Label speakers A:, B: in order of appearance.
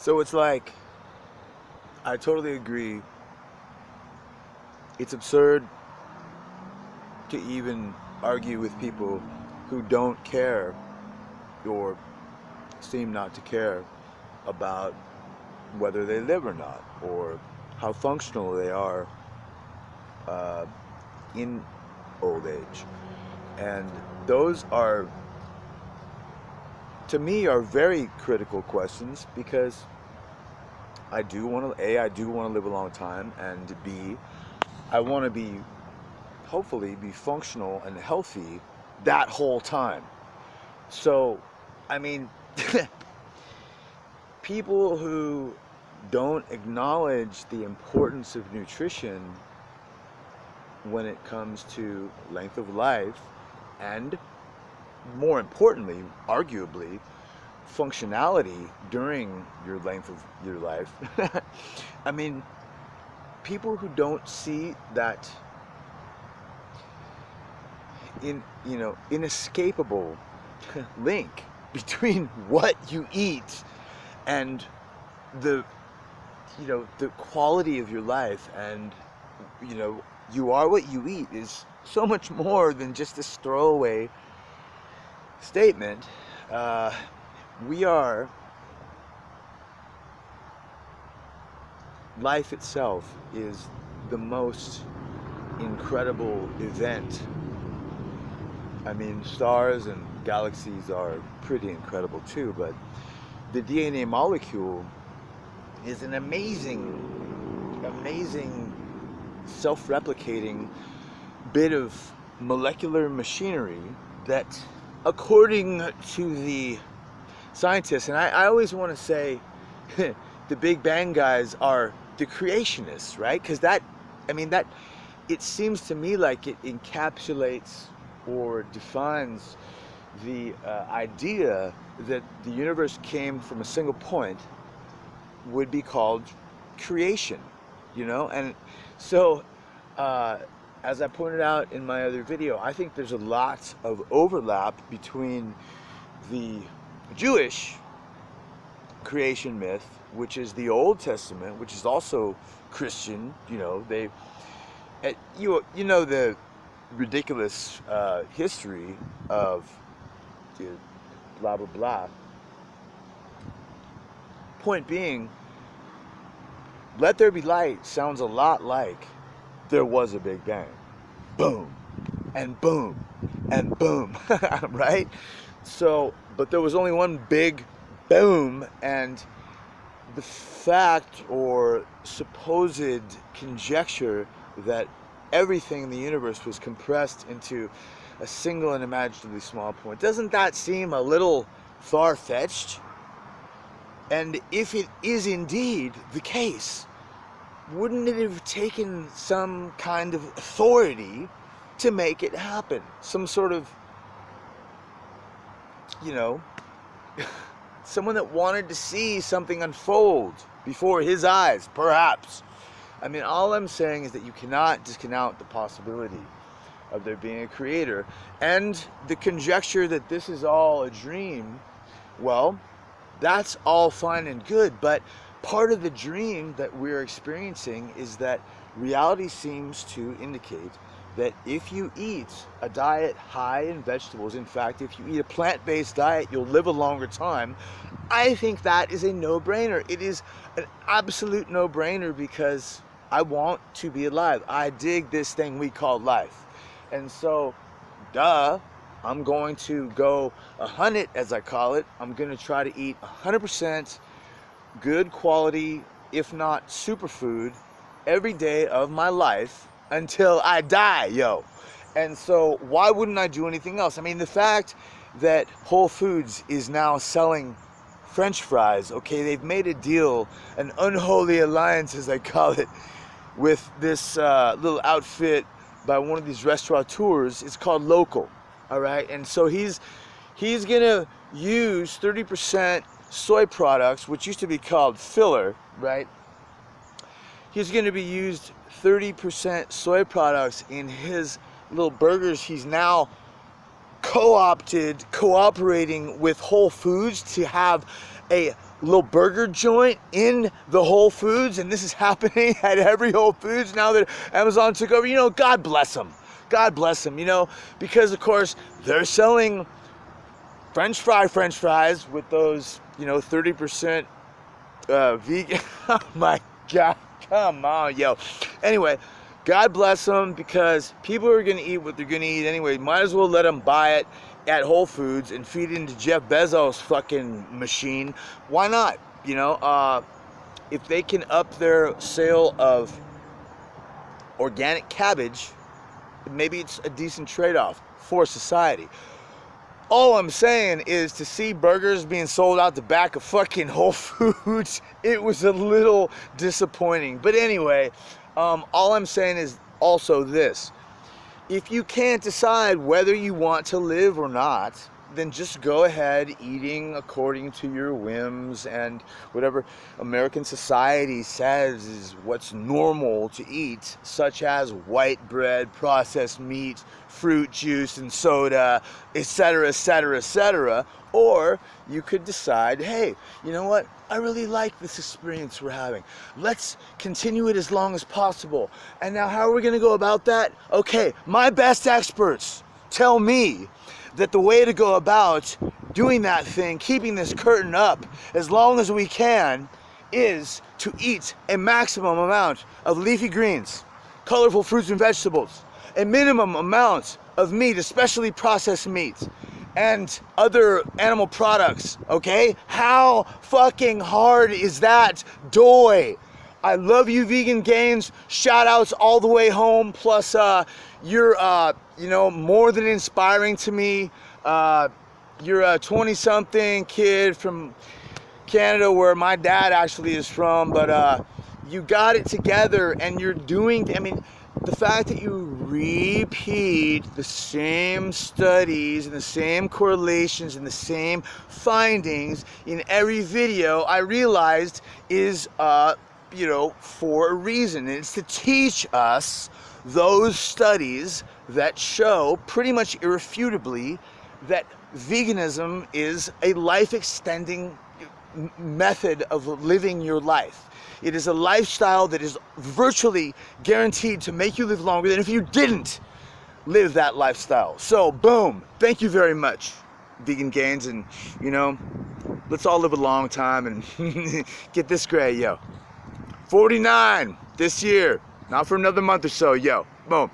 A: So it's like, I totally agree. It's absurd to even argue with people who don't care or seem not to care about whether they live or not, or how functional they are in old age. And those are, to me, are very critical questions, because I do want to, I do want to live a long time, and B, I want to be, hopefully, be functional and healthy that whole time. So, I mean, people who don't acknowledge the importance of nutrition when it comes to length of life, and more importantly, arguably, functionality during your length of your life. I mean, people who don't see that inescapable link between what you eat and the quality of your life, and you are what you eat, is so much more than just this throwaway statement. We are, life itself is the most incredible event. I mean, stars and galaxies are pretty incredible too, but the DNA molecule is an amazing self-replicating bit of molecular machinery that, according to the scientists, and I always want to say the Big Bang guys are the creationists, right? Because it seems to me like it encapsulates or defines the idea that the universe came from a single point, would be called creation, and so as I pointed out in my other video, I think there's a lot of overlap between the Jewish creation myth, which is the Old Testament, which is also Christian. The ridiculous history of blah blah blah. Point being, let there be light sounds a lot like there was a Big Bang. Boom, and boom, and boom, right? So, but there was only one big boom, and the fact or supposed conjecture that everything in the universe was compressed into a single and imaginably small point, doesn't that seem a little far-fetched? And if it is indeed the case, wouldn't it have taken some kind of authority to make it happen? Some sort of, someone that wanted to see something unfold before his eyes, perhaps. I mean, all I'm saying is that you cannot discount the possibility of there being a creator. And the conjecture that this is all a dream, well, that's all fine and good, but part of the dream that we're experiencing is that reality seems to indicate that if you eat a diet high in vegetables, in fact, if you eat a plant-based diet, you'll live a longer time. I think that is a no-brainer. It is an absolute no-brainer, because I want to be alive. I dig this thing we call life. And so, I'm going to go 100, as I call it. I'm going to try to eat 100% good quality, if not superfood, every day of my life until I die, yo. And so why wouldn't I do anything else? I mean, the fact that Whole Foods is now selling French fries, okay, they've made a deal, an unholy alliance, as I call it, with this little outfit by one of these restaurateurs. It's called Local. All right, and so he's gonna use 30% soy products, which used to be called filler, right? He's gonna be used 30% soy products in his little burgers. He's now cooperating with Whole Foods to have a little burger joint in the Whole Foods, and this is happening at every Whole Foods now that Amazon took over. You know, God bless them. God bless them, you know, because of course they're selling French fries with those, you know, 30% vegan. Oh my God, come on, yo. Anyway, God bless them, because people are going to eat what they're going to eat anyway. Might as well let them buy it at Whole Foods and feed it into Jeff Bezos' fucking machine. Why not? You know, if they can up their sale of organic cabbage, maybe it's a decent trade-off for society. All I'm saying is, to see burgers being sold out the back of fucking Whole Foods, it was a little disappointing. But anyway, all I'm saying is also this. If you can't decide whether you want to live or not, then just go ahead eating according to your whims and whatever American society says is what's normal to eat, such as white bread, processed meat, fruit juice and soda, etc., etc., etc. Or you could decide, hey, you know what? I really like this experience we're having. Let's continue it as long as possible. And now how are we going to go about that? Okay, my best experts tell me that the way to go about doing that thing, keeping this curtain up as long as we can, is to eat a maximum amount of leafy greens, colorful fruits and vegetables, a minimum amount of meat, especially processed meat, and other animal products, okay? How fucking hard is that? Doy. I love you, vegan gains. Shout outs all the way home. Plus, you're, you know, more than inspiring to me. You're a 20-something kid from Canada, where my dad actually is from, but you got it together, and you're doing, I mean, the fact that you repeat the same studies and the same correlations and the same findings in every video, I realized is, you know, for a reason. And it's to teach us those studies that show pretty much irrefutably that veganism is a life-extending method of living your life. It is a lifestyle that is virtually guaranteed to make you live longer than if you didn't live that lifestyle. So, boom. Thank you very much, vegan gains. And, you know, let's all live a long time and get this gray, yo. 49 this year. Not for another month or so, yo. Boom.